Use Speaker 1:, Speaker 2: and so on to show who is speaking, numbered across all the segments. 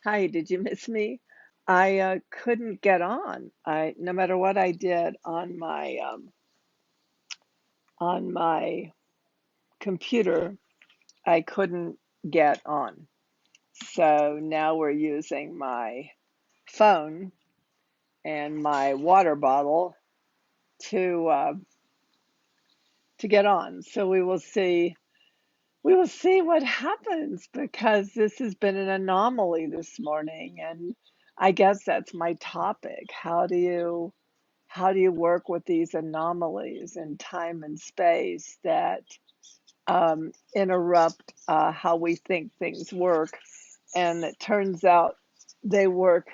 Speaker 1: Hi, did you miss me? I couldn't get on. I no matter what I did on my computer, I couldn't get on. So now we're using my phone and my water bottle to uh, to get on. So we will see what happens because this has been an anomaly this morning, and I guess that's my topic. How do you work with these anomalies in time and space that interrupt how we think things work? And it turns out they work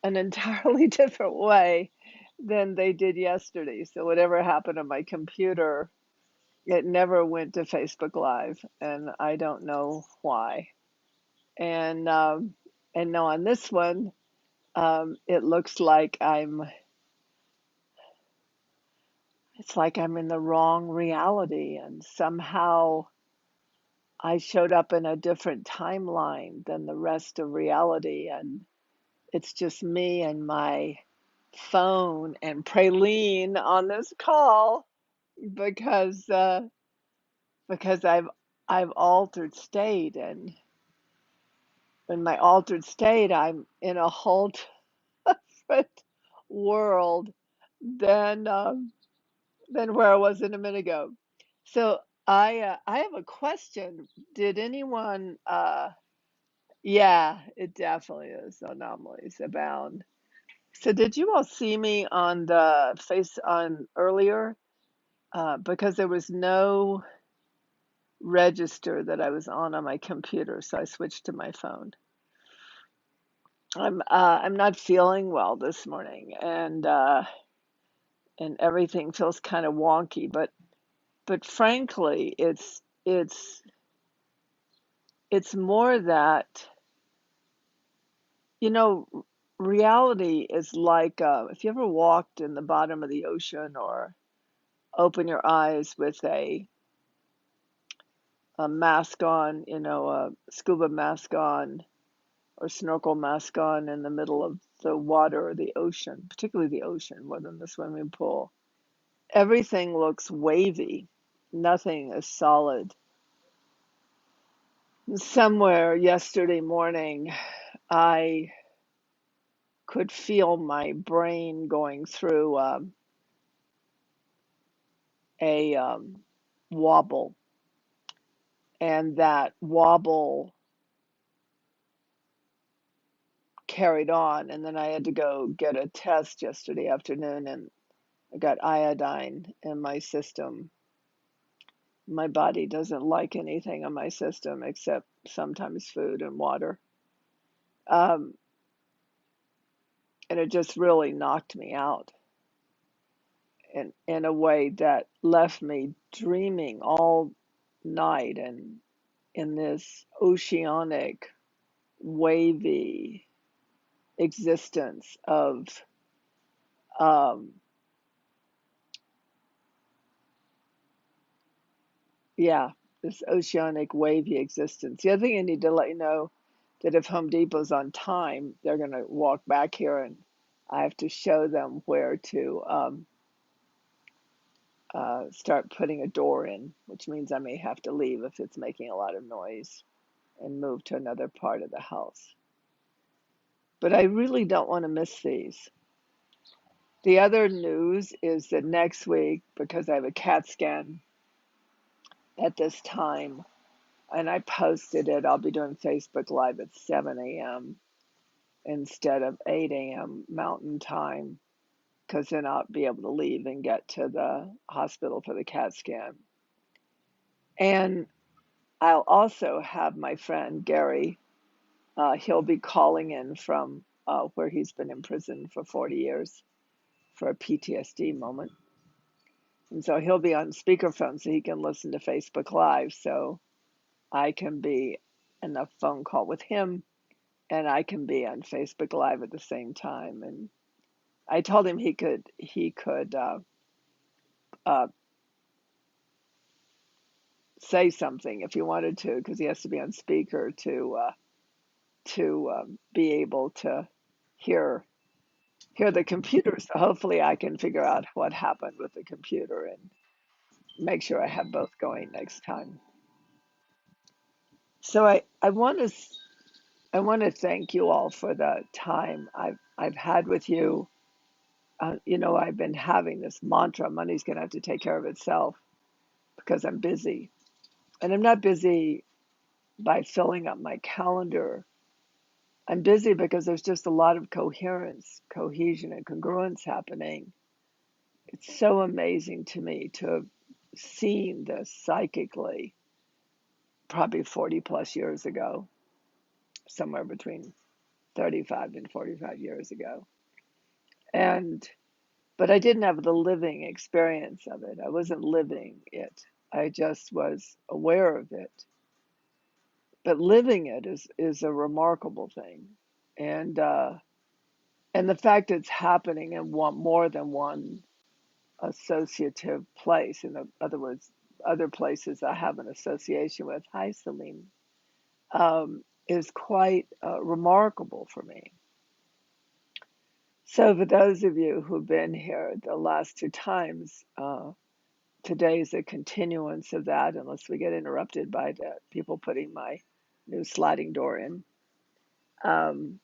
Speaker 1: an entirely different way than they did yesterday. So, whatever happened to my computer, it never went to Facebook Live, and I don't know why. And now on this one, it looks like it's like I'm in the wrong reality, and somehow I showed up in a different timeline than the rest of reality, and it's just me and my phone and Praline on this call because because I've altered state, and in my altered state, I'm in a whole different world than than where I was in a minute ago. So I have a question. Did anyone yeah, it definitely is. Anomalies abound. So did you all see me on the face on earlier? Because there was no register that I was on my computer, so I switched to my phone. I'm not feeling well this morning, and everything feels kind of wonky, but frankly, it's more that, you know, reality is like if you ever walked in the bottom of the ocean or open your eyes with a mask on, a scuba mask on or snorkel mask on in the middle of the water or the ocean, particularly the ocean more than the swimming pool. Everything looks wavy. Nothing is solid. Somewhere yesterday morning, I could feel my brain going through a wobble, and that wobble carried on. And then I had to go get a test yesterday afternoon, and I got iodine in my system. My body doesn't like anything in my system except sometimes food and water. Um, and it just really knocked me out in a way that left me dreaming all night and in this oceanic, wavy existence of, um, yeah, this oceanic, wavy existence. The other thing I need to let you know that if Home Depot's on time, they're going to walk back here, and I have to show them where to start putting a door in, which means I may have to leave if it's making a lot of noise and move to another part of the house. But I really don't want to miss these. The other news is that next week, because I have a CAT scan at this time, and I posted it, I'll be doing Facebook Live at 7 a.m. instead of 8 a.m. Mountain Time, because then I'll be able to leave and get to the hospital for the CAT scan. And I'll also have my friend Gary. He'll be calling in from where he's been in prison for 40 years for a PTSD moment. And so he'll be on speakerphone so he can listen to Facebook Live. So I can be in a phone call with him, and I can be on Facebook Live at the same time. And I told him he could uh, say something if he wanted to, because he has to be on speaker to be able to hear hear the computer. So hopefully I can figure out what happened with the computer and make sure I have both going next time. So I want to thank you all for the time I've had with you. You know, I've been having this mantra: money's going to have to take care of itself because I'm busy, and I'm not busy by filling up my calendar. I'm busy because there's just a lot of coherence, cohesion, and congruence happening. It's so amazing to me to have seen this psychically, probably 40 plus years ago, somewhere between 35 and 45 years ago. And but I didn't have the living experience of it. I wasn't living it. I just was aware of it. But living it is a remarkable thing. And and the fact it's happening in one more than one associative place. In other words, other places I have an association with. Hi, Celine. Is quite remarkable for me. So, for those of you who've been here the last two times, today's a continuance of that, unless we get interrupted by the people putting my new sliding door in. Um,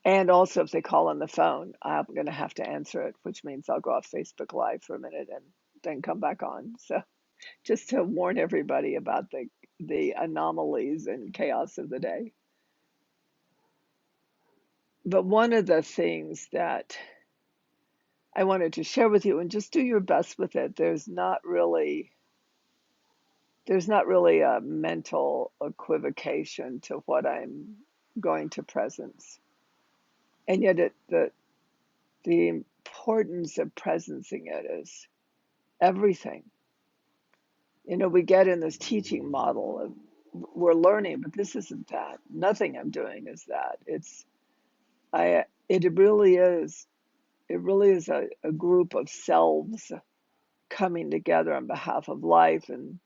Speaker 1: and also, if they call on the phone, I'm going to have to answer it, which means I'll go off Facebook Live for a minute and then come back on. So, just to warn everybody about the anomalies and chaos of the day. But one of the things that I wanted to share with you, and just do your best with it, there's not really a mental equivocation to what I'm going to presence. And yet the importance of presencing it is everything. You know, we get in this teaching model of we're learning, but this isn't that. Nothing I'm doing is that. It really is a group of selves coming together on behalf of life, and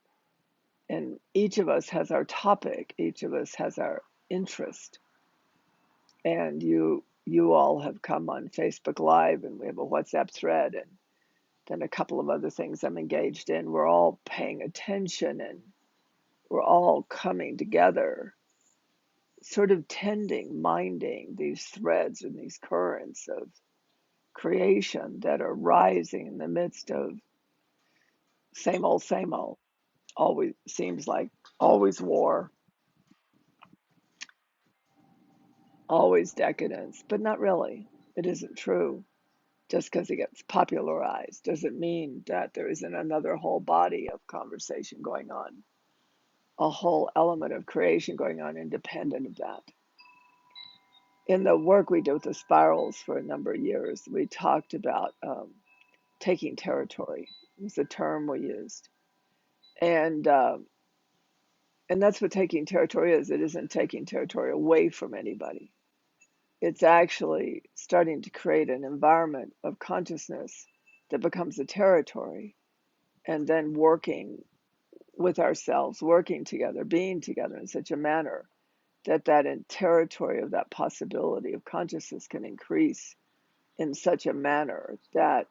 Speaker 1: each of us has our topic, each of us has our interest. And you all have come on Facebook Live, and we have a WhatsApp thread, and then a couple of other things I'm engaged in. We're all paying attention, and we're all coming together, sort of tending, minding these threads and these currents of creation that are rising in the midst of same old. Always seems like always war, always decadence, but not really. It isn't true. Just because it gets popularized doesn't mean that there isn't another whole body of conversation going on, a whole element of creation going on independent of that. In the work we did with the spirals for a number of years, we talked about taking territory. It was a term we used. And uh, and that's what taking territory is. It isn't taking territory away from anybody. It's actually starting to create an environment of consciousness that becomes a territory, and then working with ourselves, working together, being together in such a manner that territory of that possibility of consciousness can increase in such a manner that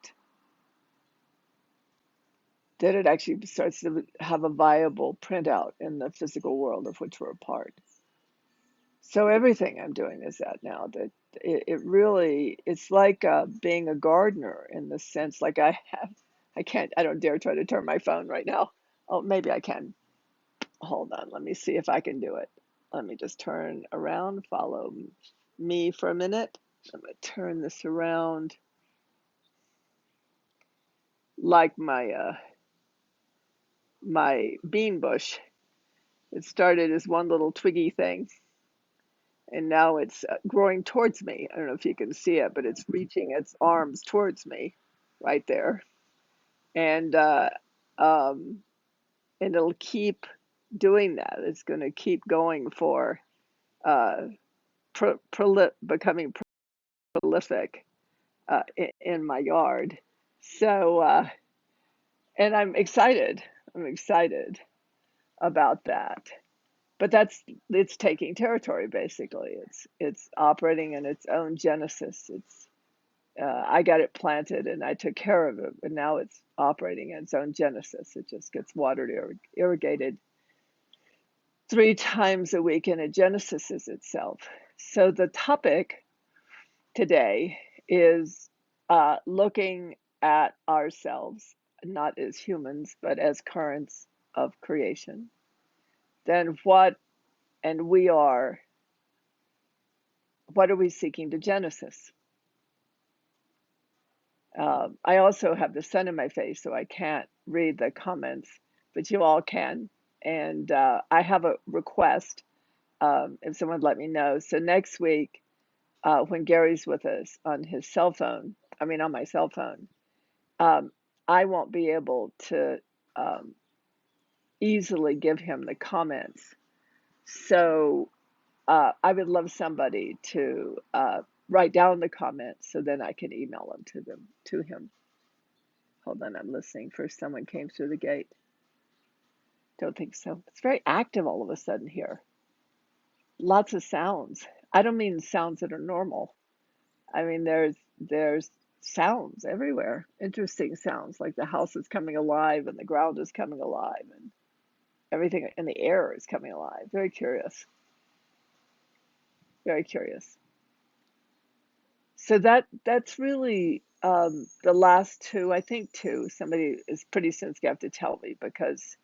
Speaker 1: it actually starts to have a viable printout in the physical world of which we're a part. So everything I'm doing is that now. That it really, it's like being a gardener in the sense, like I don't dare try to turn my phone right now. Oh, maybe I can. Hold on, let me see if I can do it. Let me just turn around, follow me for a minute. I'm going to turn this around like my bean bush. It started as one little twiggy thing, and now it's growing towards me. I don't know if you can see it, but it's reaching its arms towards me right there. And um, and it'll keep doing that. It's going to keep going for uh, becoming prolific in my yard. So, and I'm excited. I'm excited about that. but it's taking territory basically. It's operating in its own genesis. It's I got it planted and I took care of it, but now it's operating in its own genesis. It just gets watered, irrigated 3 times a week, and it genesises itself. So the topic today is looking at ourselves not as humans, but as currents of creation. Then and we are, what are we seeking to genesis? I also have the sun in my face, so I can't read the comments, but you all can. And I have a request, if someone would let me know. So next week, when Gary's with us on his cell phone, I mean, on my cell phone, um, I won't be able to um, easily give him the comments. So I would love somebody to write down the comments so then I can email them to him. Hold on, I'm listening for someone came through the gate. Don't think so. It's very active all of a sudden here. Lots of sounds. I don't mean sounds that are normal. I mean there's sounds everywhere. Interesting sounds, like the house is coming alive and the ground is coming alive and everything in the air is coming alive. Very curious. Very curious. So that's really the last two. I think two. Somebody is pretty soon going to have to tell me, because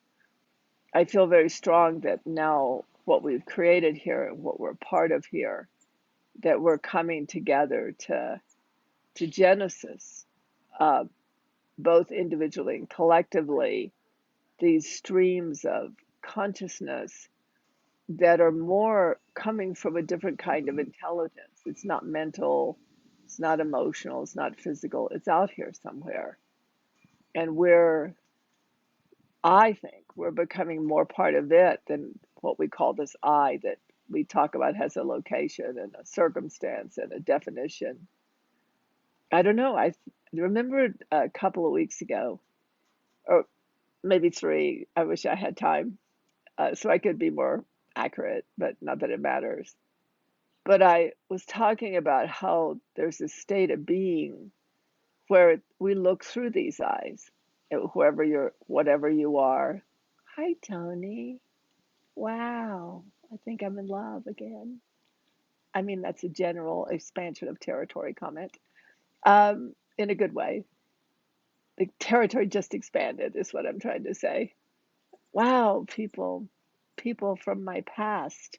Speaker 1: I feel very strong that now what we've created here and what we're part of here, that we're coming together to Genesis, uh, both individually and collectively, these streams of consciousness that are more coming from a different kind of intelligence. It's not mental, it's not emotional, it's not physical, it's out here somewhere. And I think we're becoming more part of it than what we call this I that we talk about has a location and a circumstance and a definition. I don't know. I remember a couple of weeks ago, or maybe three. I wish I had time so I could be more accurate, but not that it matters. But I was talking about how there's a state of being where we look through these eyes, whatever you are. Hi, Tony. Wow, I think I'm in love again. I mean, that's a general expansion of territory comment, in a good way. The territory just expanded, is what I'm trying to say. Wow, people from my past.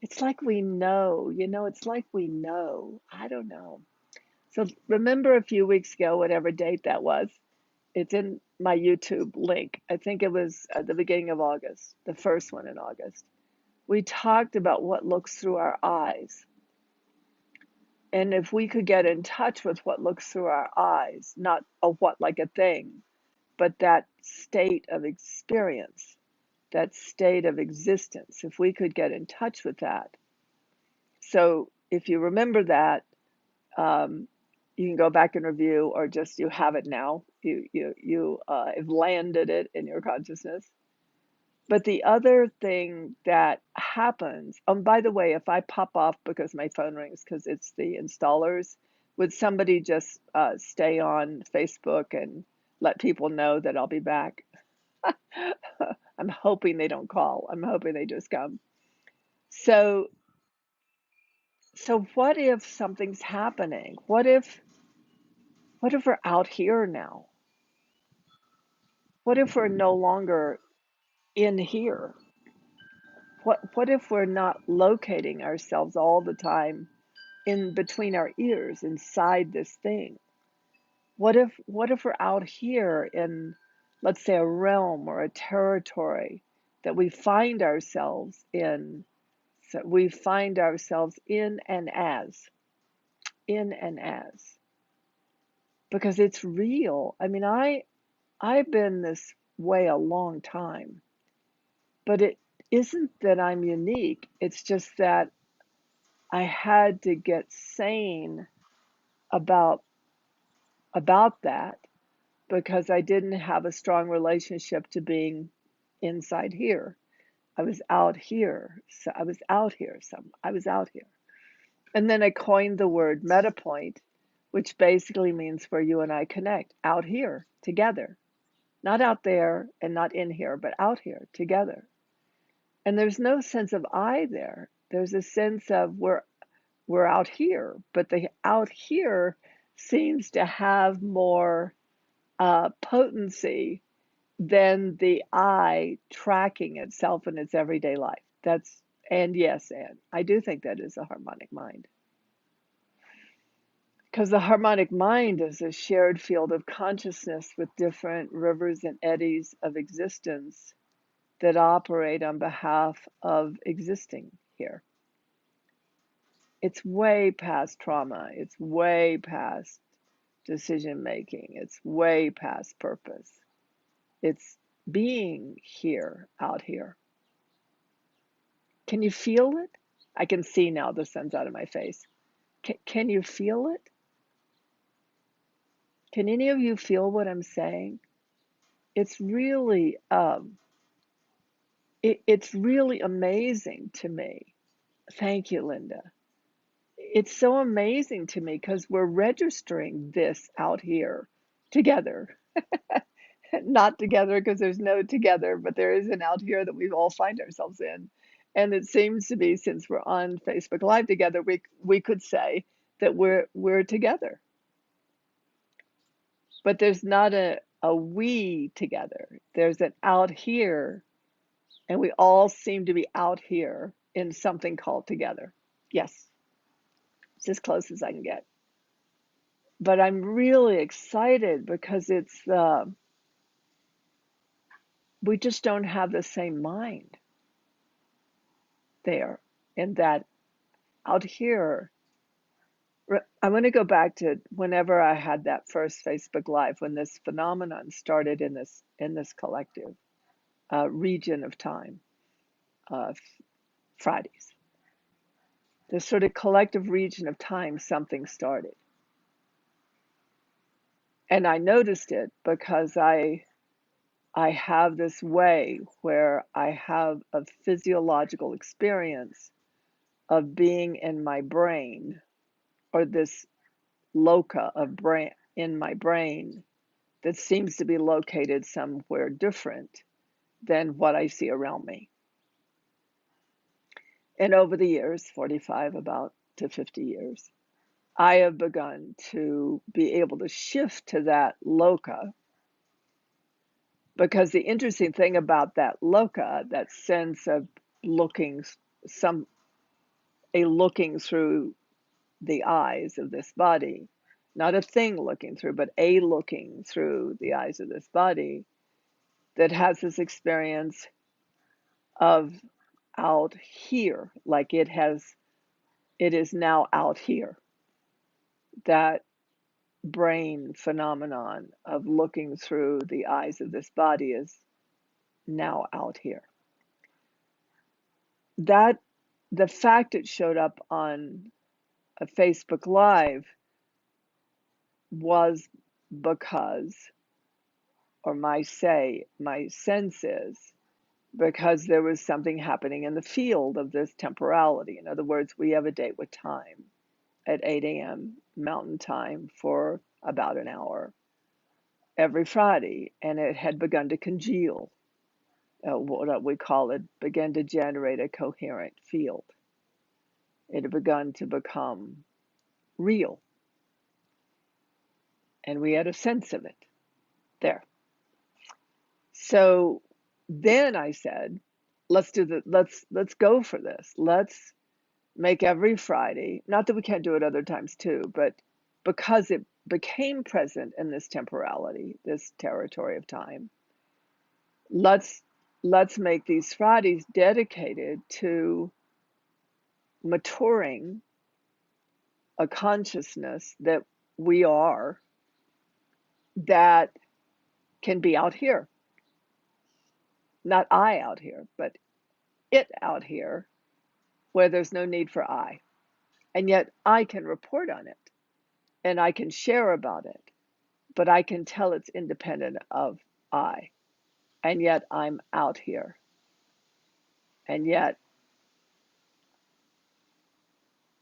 Speaker 1: It's like we know, it's like we know. I don't know. So remember a few weeks ago, whatever date that was, it's in my YouTube link. I think it was at the beginning of August, the first one in August. We talked about what looks through our eyes. And if we could get in touch with what looks through our eyes, not a what like a thing, but that state of experience, that state of existence, if we could get in touch with that. So if you remember that, um, you can go back and review, or just you have it now. You have landed it in your consciousness. But the other thing that happens, by the way, if I pop off because my phone rings because it's the installers, would somebody just stay on Facebook and let people know that I'll be back? I'm hoping they don't call. I'm hoping they just come. So, so what if something's happening? What if we're out here now? What if we're no longer in here? What if we're not locating ourselves all the time in between our ears inside this thing? What if we're out here in, let's say, a realm or a territory that we find ourselves in? So we find ourselves in and as, because it's real. I mean, I've been this way a long time, but it isn't that I'm unique. It's just that I had to get sane about that, because I didn't have a strong relationship to being inside here. I was out here. So I was out here. I was out here. And then I coined the word meta point, which basically means where you and I connect, out here together. Not out there and not in here, but out here together. And there's no sense of I there. There's a sense of we're out here, but the out here seems to have more potency than the I tracking itself in its everyday life. That's, and yes, and I do think that is a harmonic mind. Because the harmonic mind is a shared field of consciousness with different rivers and eddies of existence that operate on behalf of existing here. It's way past trauma. It's way past decision making. It's way past purpose. It's being here, out here. Can you feel it? I can see now the sun's out of my face. Can you feel it? Can any of you feel what I'm saying? It's really, it's really amazing to me. Thank you, Linda. It's so amazing to me because we're registering this out here together. Not together because there's no together, but there is an out here that we all find ourselves in. And it seems to be, since we're on Facebook Live together, we could say that we're together. But there's not a we together. There's an out here, and we all seem to be out here in something called together. Yes, it's as close as I can get. But I'm really excited because it's we just don't have the same mind there, in that out here. I'm going to go back to whenever I had that first Facebook Live, when this phenomenon started in this collective region of time, Fridays. This sort of collective region of time, something started. And I noticed it because I have this way where I have a physiological experience of being in my brain, or this loca of brain in my brain that seems to be located somewhere different than what I see around me. And over the years, 45 about to 50 years, I have begun to be able to shift to that loca, because the interesting thing about that loca, that sense of looking looking through the eyes of this body, not a thing looking through, but a looking through the eyes of this body, that has this experience of out here, like it is now out here. That brain phenomenon of looking through the eyes of this body is now out here. That the fact it showed up on a Facebook Live was because, or my sense is, because there was something happening in the field of this temporality. In other words, we have a date with time at 8 a.m. Mountain Time for about an hour every Friday, and it had begun to congeal. What we call it, began to generate a coherent field. It had begun to become real, and we had a sense of it there. So then I said, let's go for this. Let's make every Friday, not that we can't do it other times too, but because it became present in this temporality, this territory of time, let's make these Fridays dedicated to maturing a consciousness that we are, that can be out here. Not I out here, but it out here, where there's no need for I. And yet I can report on it and I can share about it, but I can tell it's independent of I. And yet I'm out here. And yet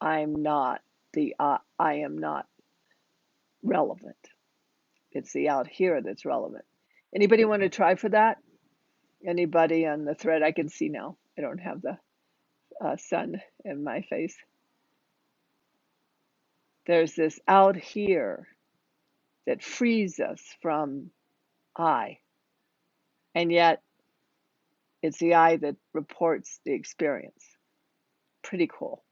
Speaker 1: I'm not I am not relevant. It's the out here that's relevant. Anybody want to try for that? Anybody on the thread? I can see now. I don't have the sun in my face. There's this out here that frees us from I, and yet it's the I that reports the experience. Pretty cool.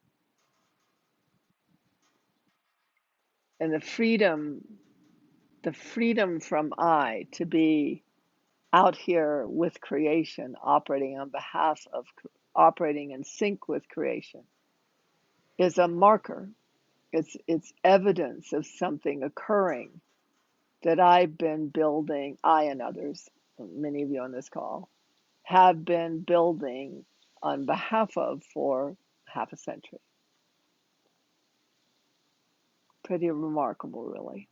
Speaker 1: And the freedom from I to be out here with creation, operating on behalf of, operating in sync with creation, is a marker. It's evidence of something occurring that I've been building, I and others, many of you on this call, have been building on behalf of for half a century. Pretty remarkable, really.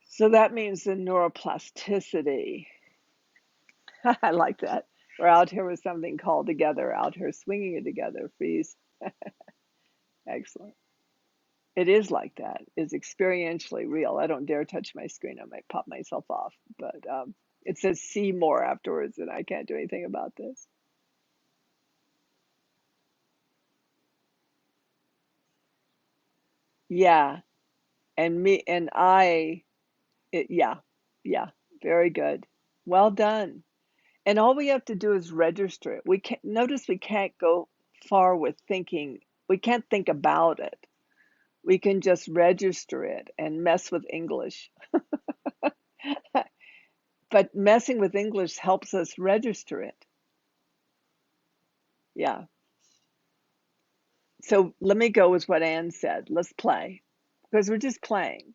Speaker 1: So that means the neuroplasticity. I like that. We're out here with something called together, out here swinging it together, freeze. Excellent. It is like that. It's experientially real. I don't dare touch my screen. I might pop myself off. But it says see more afterwards, and I can't do anything about this. Yeah. And me and yeah, yeah, very good. Well done. And all we have to do is register it. We can't notice we can't go far with thinking. We can't think about it. We can just register it and mess with English. But messing with English helps us register it. Yeah. So let me go with what Anne said. Let's play. Because we're just playing.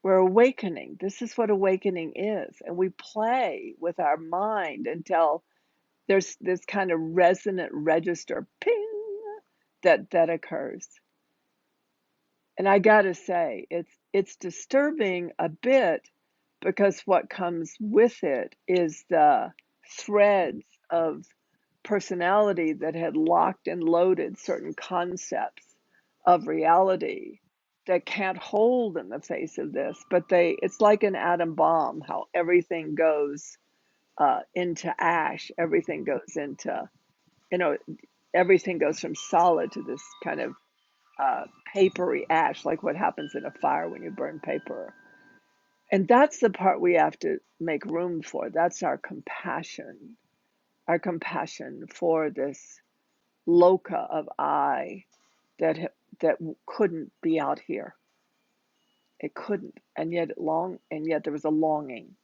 Speaker 1: We're awakening. This is what awakening is. And we play with our mind until there's this kind of resonant register ping that occurs. And I gotta say, it's disturbing a bit because what comes with it is the threads of personality that had locked and loaded certain concepts of reality that can't hold in the face of this. But it's like an atom bomb, how everything goes into ash, everything goes into, you know, everything goes from solid to this kind of papery ash, like what happens in a fire when you burn paper. And that's the part we have to make room for. That's our compassion for this loca of I that couldn't be out here. It couldn't, and yet there was a longing.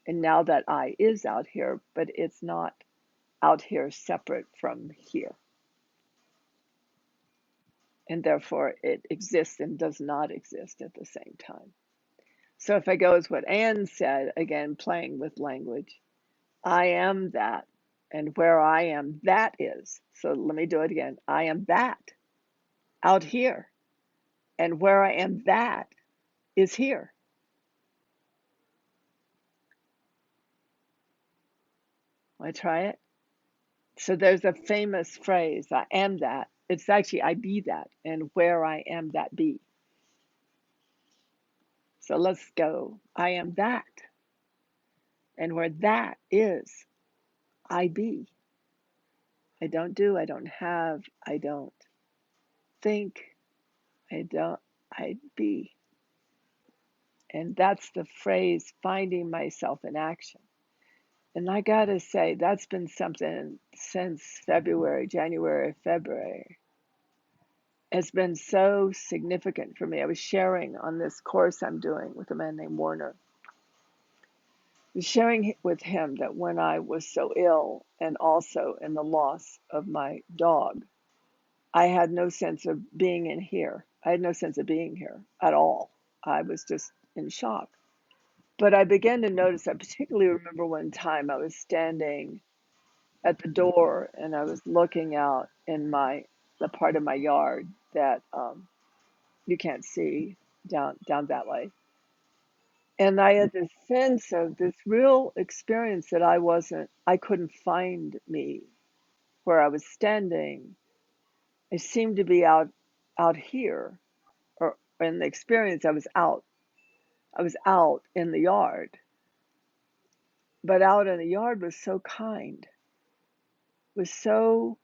Speaker 1: And now that I is out here, but it's not out here separate from here. And therefore it exists and does not exist at the same time. So if I go as what Anne said, again, playing with language, I am that, and where I am, that is. So let me do it again. I am that out here, and where I am, that is here. Want to try it? So there's a famous phrase, I am that. It's actually, I be that, and where I am, that be. So let's go. I am that, and where that is, I be. I don't do, I don't have, I don't think, I be. And that's the phrase, finding myself in action. And I gotta say, that's been something since January, February. It's been so significant for me. I was sharing on this course I'm doing with a man named Warner. I was sharing with him that when I was so ill and also in the loss of my dog, I had no sense of being in here. I had no sense of being here at all. I was just in shock. But I began to notice, I particularly remember one time I was standing at the door and I was looking out in the part of my yard that you can't see down that way. And I had this sense of this real experience that I couldn't find me where I was standing. I seemed to be out here, or in the experience, I was out in the yard, but out in the yard was so kind, was so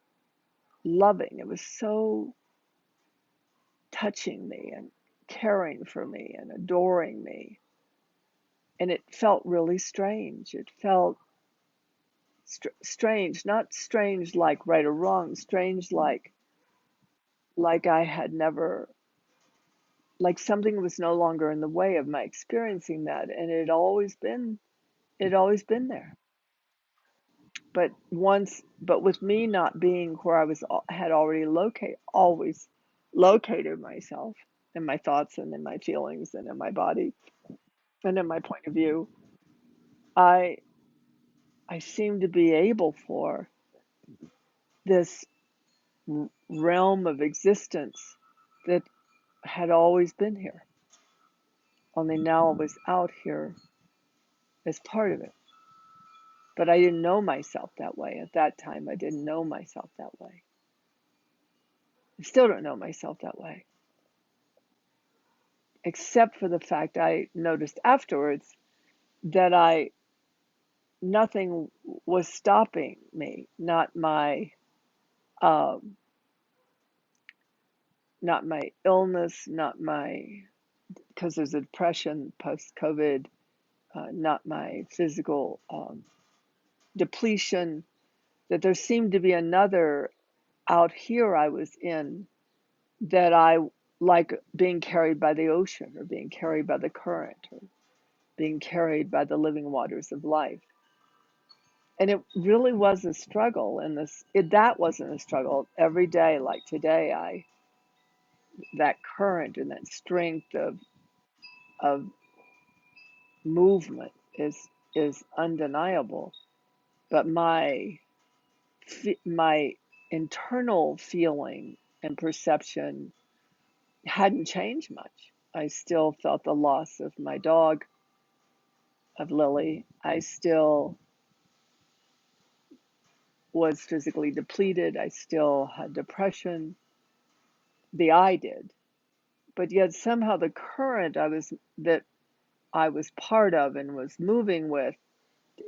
Speaker 1: loving, it was so touching me and caring for me and adoring me. And it felt really strange. It felt strange, not strange like right or wrong, strange like I had never, like something was no longer in the way of my experiencing that, and it had always been there. But with me not being where I was, had already always located myself in my thoughts and in my feelings and in my body and in my point of view, I I seem to be able for this realm of existence that had always been here. Only now I was out here as part of it. But I didn't know myself that way at that time. I didn't know myself that way. I still don't know myself that way, except for the fact I noticed afterwards that I nothing was stopping me, um, not my illness, not my, because there's a depression post COVID, not my physical depletion. That there seemed to be another out here I was in, that I, like being carried by the ocean or being carried by the current or being carried by the living waters of life. And it really was a struggle. And that wasn't a struggle every day. Like today, that current and that strength of movement is undeniable. But my internal feeling and perception hadn't changed much. I still felt the loss of my dog, of Lily. I still was physically depleted. I still had depression. The I did. But yet somehow the current that I was part of and was moving with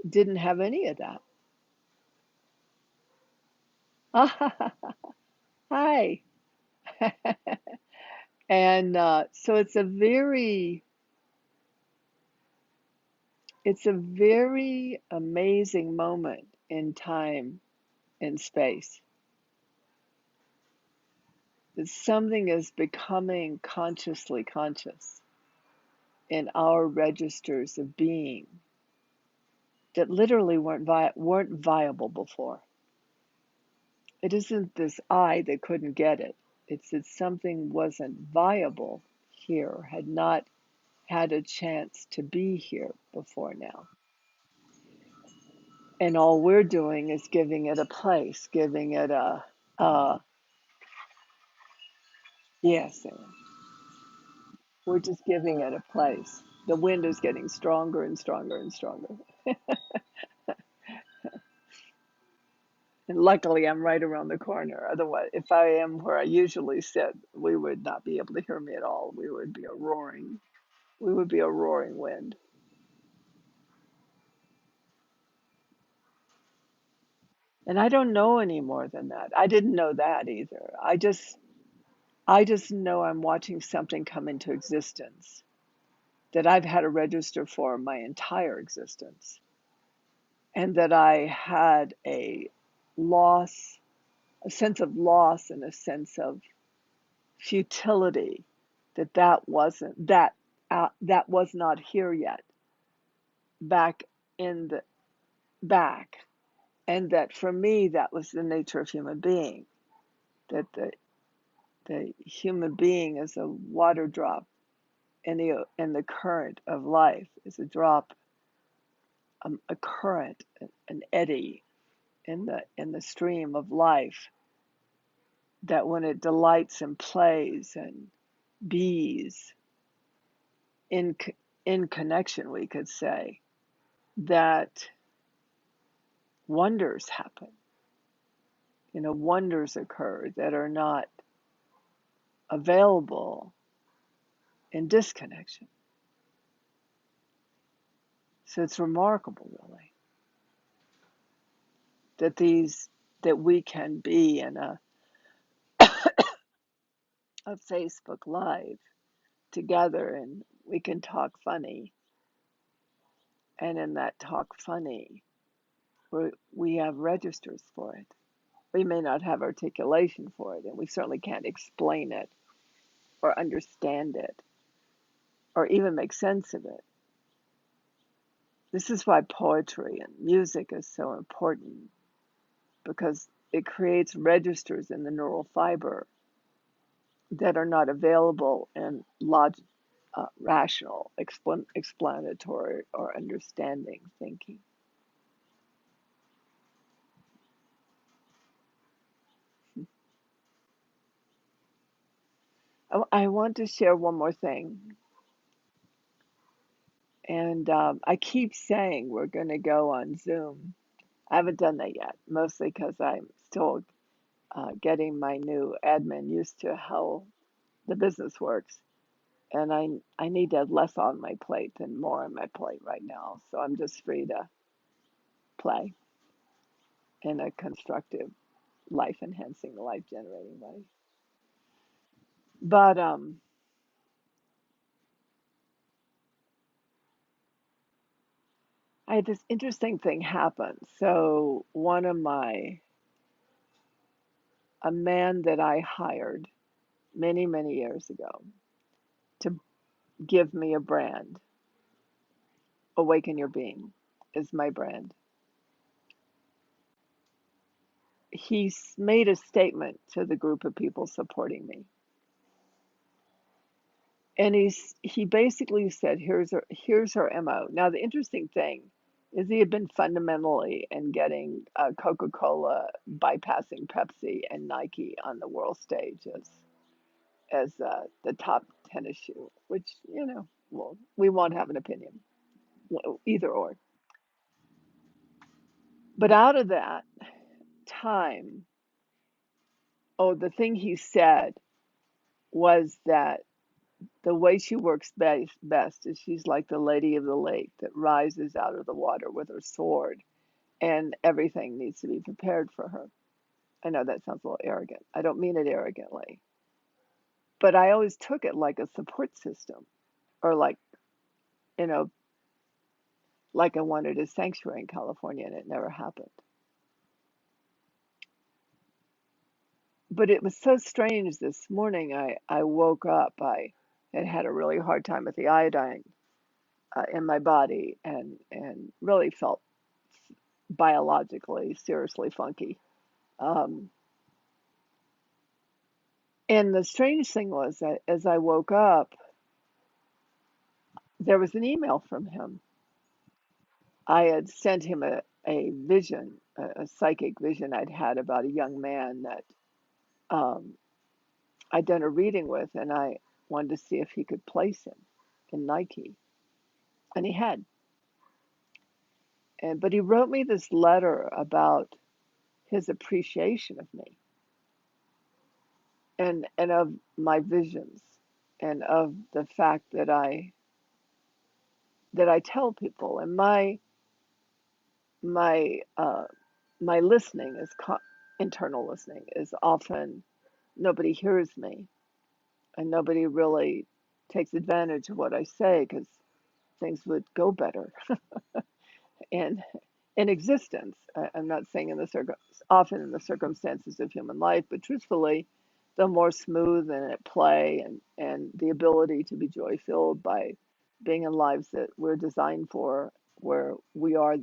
Speaker 1: didn't have any of that. Hi. And so it's a very amazing moment in time and space. That something is becoming consciously conscious in our registers of being that literally weren't viable before. It isn't this I that couldn't get it. It's that something wasn't viable here, had not had a chance to be here before now. And all we're doing is giving it a place, giving it yes, we're just giving it a place. The wind is getting stronger and stronger and stronger. And luckily, I'm right around the corner. Otherwise, if I am where I usually sit, we would not be able to hear me at all. We would be a roaring wind. And I don't know any more than that. I didn't know that either. I just know I'm watching something come into existence that I've had to register for my entire existence. And that I had loss, a sense of loss and a sense of futility, that was not here yet, back in the back. And that for me that was the nature of human being, that the human being is a water drop in the current of life, is a drop, a current, an eddy in the stream of life, that when it delights and plays and bees in in connection, we could say, that wonders happen. Wonders occur that are not available in disconnection. So it's remarkable, really, that we can be in a Facebook Live together and we can talk funny. And in that talk funny, we have registers for it. We may not have articulation for it, and we certainly can't explain it or understand it or even make sense of it. This is why poetry and music is so important, because it creates registers in the neural fiber that are not available in rational, explanatory, or understanding thinking. I want to share one more thing. And I keep saying we're going to go on Zoom. I haven't done that yet, mostly because I'm still getting my new admin used to how the business works. And I need to have less on my plate than more on my plate right now. So I'm just free to play in a constructive, life enhancing, life generating way. But I had this interesting thing happen. So a man that I hired many, many years ago to give me a brand, Awaken Your Being is my brand. He's made a statement to the group of people supporting me. And he basically said, here's our MO. Now the interesting thing is he had been fundamentally in getting Coca-Cola bypassing Pepsi and Nike on the world stage as the top tennis shoe, which, well, we won't have an opinion, either or. But out of that time, the thing he said was that the way she works best is she's like the lady of the lake that rises out of the water with her sword, and everything needs to be prepared for her. I know that sounds a little arrogant. I don't mean it arrogantly, but I always took it like a support system, or you know, like I wanted a sanctuary in California, and it never happened. But it was so strange this morning. I woke up. I had a really hard time with the iodine in my body, and really felt biologically seriously funky. Um, and the strange thing was that as I woke up, there was an email from him. I had sent him a vision, a psychic vision I'd had about a young man that um, I'd done a reading with, and I wanted to see if he could place him in Nike, and he had. But he wrote me this letter about his appreciation of me and of my visions and of the fact that I tell people, and my my listening is internal listening is often nobody hears me and nobody really takes advantage of what I say because things would go better in existence. I'm not saying often in the circumstances of human life, but truthfully, the more smooth and at play and the ability to be joy filled by being in lives that we're designed for, where we are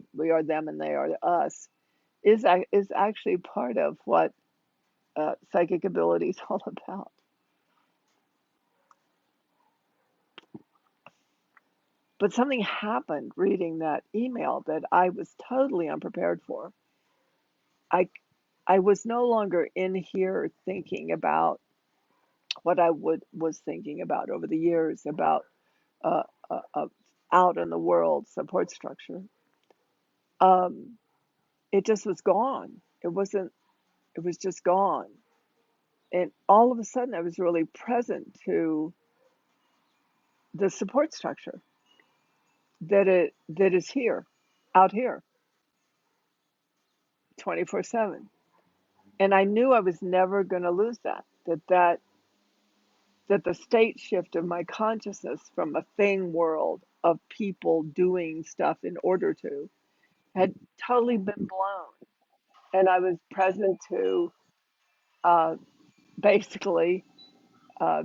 Speaker 1: them and they are us, is actually part of what psychic ability is all about. But something happened reading that email that I was totally unprepared for. I I was no longer in here thinking about what I was thinking about over the years about uh, out in the world support structure, um, it just was gone. It wasn't, it was just gone. And all of a sudden, I was really present to the support structure that is here, out here, 24/7. And I knew I was never going to lose that the state shift of my consciousness from a thing world of people doing stuff in order to had totally been blown. And I was present to uh, basically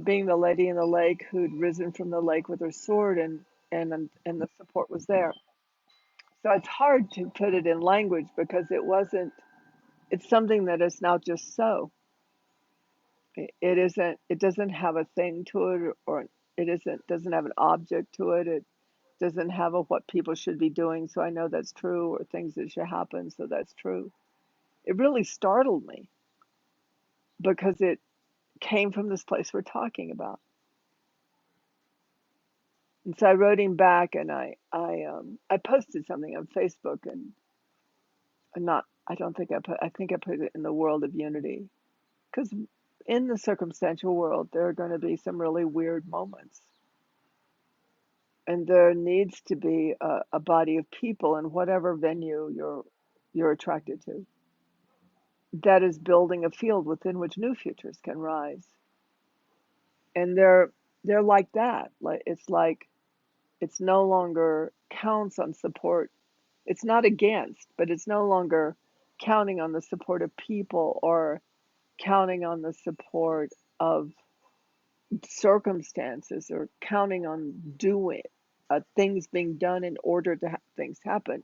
Speaker 1: being the lady in the lake who'd risen from the lake with her sword, and the support was there. So it's hard to put it in language because it wasn't. It's something that is now just so. It isn't. It doesn't have a thing to it, or it isn't. Doesn't have an object to it. It doesn't have a what people should be doing. So I know that's true, or things that should happen. So that's true. It really startled me because it came from this place we're talking about. And so I wrote him back, and I posted something on Facebook, and not. I don't think I put. I think I put it in the world of unity, because in the circumstantial world there are going to be some really weird moments, and there needs to be a body of people in whatever venue you're attracted to that is building a field within which new futures can rise. And they're like that. Like it's no longer counts on support. It's not against, but it's no longer counting on the support of people or counting on the support of circumstances or counting on doing things being done in order to have things happen.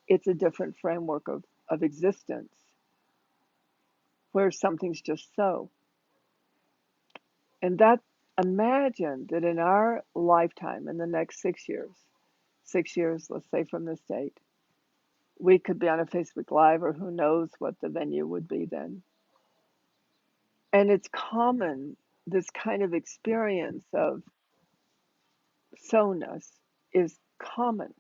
Speaker 1: It's a different framework of existence where something's just so. And that, imagine that in our lifetime, in the next 6 years, 6 years, let's say from this date, we could be on a Facebook Live, or who knows what the venue would be then. And it's common, this kind of experience of so-ness is common.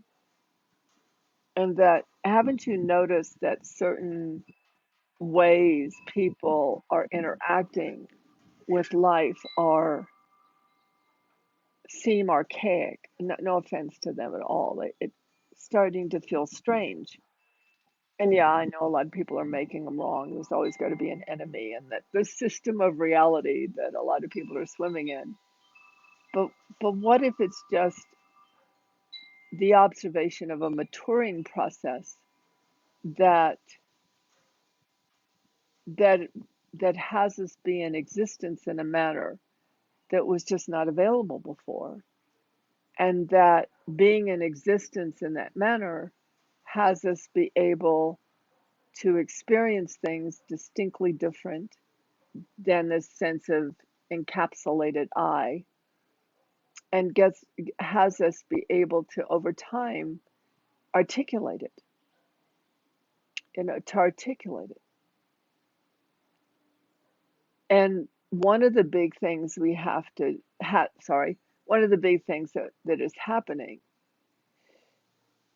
Speaker 1: And that, haven't you noticed that certain ways people are interacting with life are seem archaic? No offense to them at all. It's starting to feel strange. And yeah, I know a lot of people are making them wrong. There's always got to be an enemy, and that the system of reality that a lot of people are swimming in. But but what if it's just the observation of a maturing process that that that has us be in existence in a manner that was just not available before, and that being in existence in that manner has us be able to experience things distinctly different than this sense of encapsulated I, and has us be able to over time articulate it, to articulate it. And one of the big things we have to sorry, one of the big things that is happening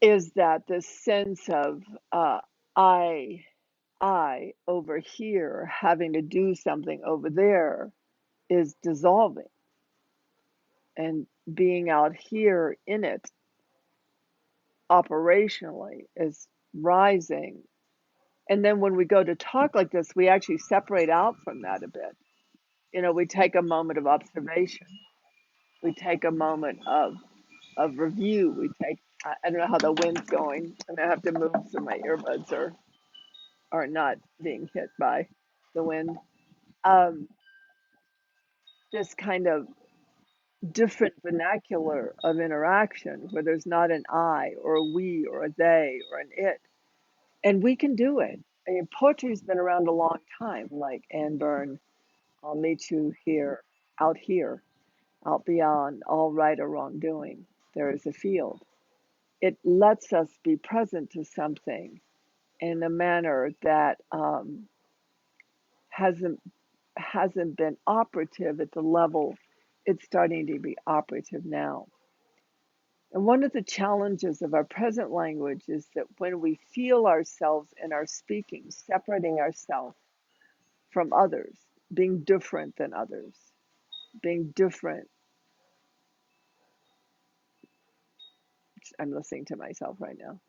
Speaker 1: is that this sense of uh, I I over here having to do something over there is dissolving, and being out here in it operationally is rising. And then when we go to talk like this, we actually separate out from that a bit. We take a moment of observation. We take a moment of review. I don't know how the wind's going. I'm gonna have to move so my earbuds are not being hit by the wind. Um, this kind of different vernacular of interaction where there's not an I or a we or a they or an it. And we can do it. I mean, poetry's been around a long time, like Anne Byrne, I'll meet you here, out here, out beyond all right or wrongdoing. There is a field. It lets us be present to something in a manner that hasn't hasn't been operative at the level it's starting to be operative now. And one of the challenges of our present language is that when we feel ourselves in our speaking, separating ourselves from others, being different than others, being different, I'm listening to myself right now,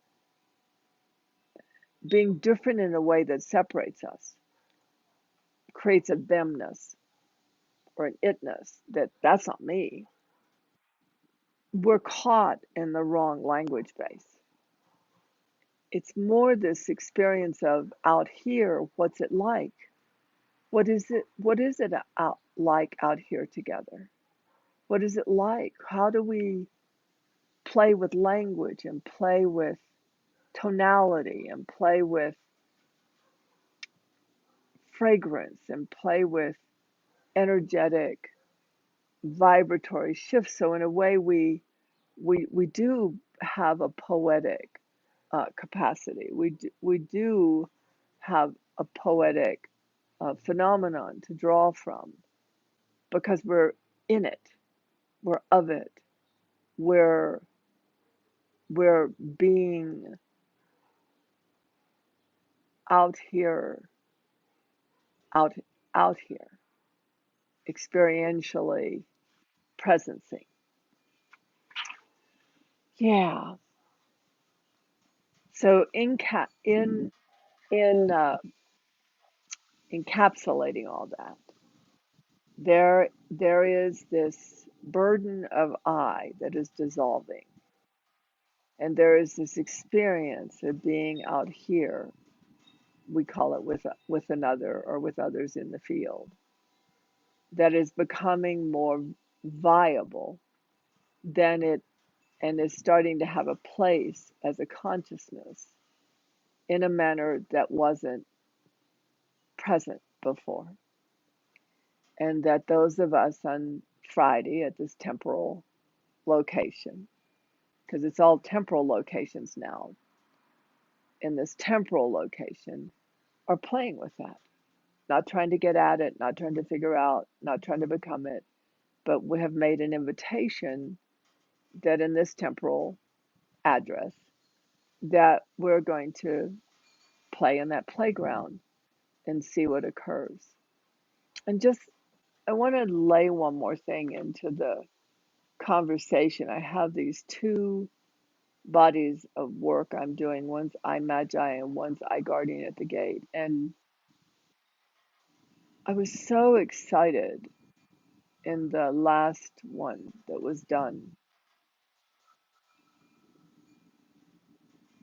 Speaker 1: being different in a way that separates us, creates a themness or an itness that's not me. We're caught in the wrong language base. It's more this experience of out here, what's it like? What is it like out here together? What is it like? How do we play with language and play with tonality and play with fragrance and play with energetic vibratory shifts? So in a way we do have a poetic capacity. We do have a poetic phenomenon to draw from because we're in it, we're of it, we're we're being out here, out out here, experientially presencing. Yeah. So in encapsulating all that, there is this burden of I that is dissolving, and there is this experience of being out here. We call it with another or with others in the field that is becoming more viable than it and is starting to have a place as a consciousness in a manner that wasn't present before. And that those of us on Friday at this temporal location, because it's all temporal locations now, in this temporal location, are playing with that. Not trying to get at it, not trying to figure out, not trying to become it, but we have made an invitation that in this temporal address, that we're going to play in that playground and see what occurs. And just, I want to lay one more thing into the conversation. I have these two bodies of work I'm doing. One's I Magi and one's I Guardian at the Gate. And I was so excited in the last one that was done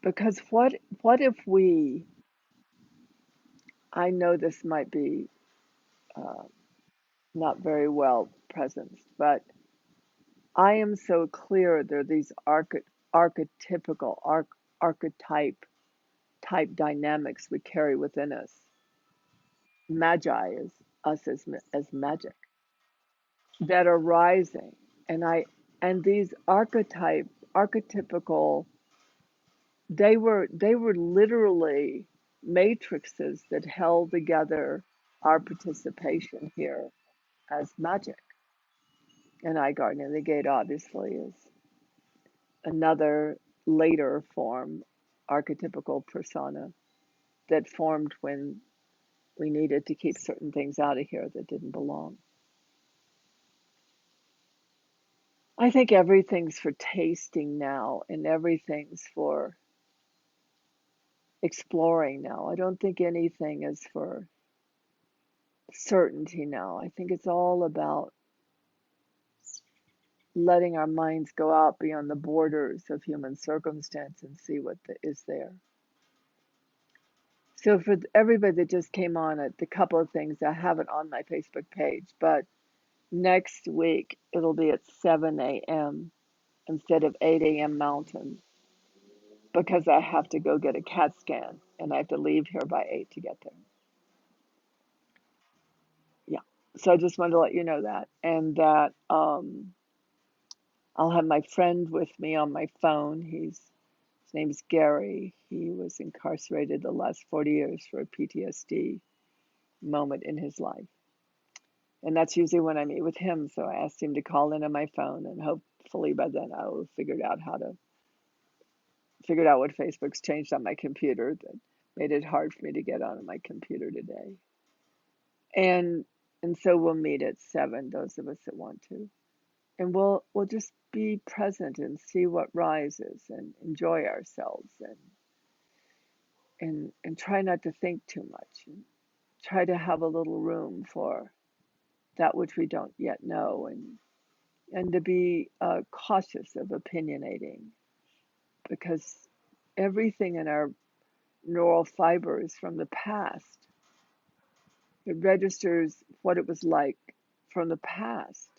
Speaker 1: because what if we, I know this might be uh, not very well presenced, but I am so clear there are these archetypical archetype type dynamics we carry within us. Magi is us as magic that are rising, and these archetypical, they were literally matrices that held together our participation here as magic. And I Garden of the Gate obviously is another later form, archetypical persona that formed when we needed to keep certain things out of here that didn't belong. I think everything's for tasting now and everything's for exploring now. I don't think anything is for certainty now. I think it's all about letting our minds go out beyond the borders of human circumstance and see what is there. So for everybody that just came on it, the couple of things I have it on my Facebook page, but next week it'll be at 7 a.m. instead of 8 a.m. Mountain because I have to go get a CAT scan and I have to leave here by 8 to get there. Yeah. So I just wanted to let you know that. And that I'll have my friend with me on my phone. His name's Gary. He was incarcerated the last 40 years for a PTSD moment in his life. And that's usually when I meet with him. So I asked him to call in on my phone and hopefully by then I'll have figured out what Facebook's changed on my computer that made it hard for me to get on my computer today. And so we'll meet at 7, those of us that want to. And we'll just be present and see what rises and enjoy ourselves and try not to think too much and try to have a little room for that which we don't yet know and to be cautious of opinionating because everything in our neural fibers from the past, it registers what it was like from the past.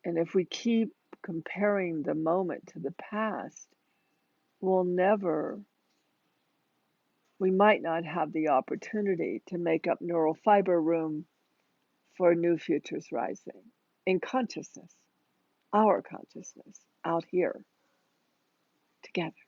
Speaker 1: And if we keep comparing the moment to the past, we might not have the opportunity to make up neural fiber room for new futures rising in consciousness, our consciousness, out here together.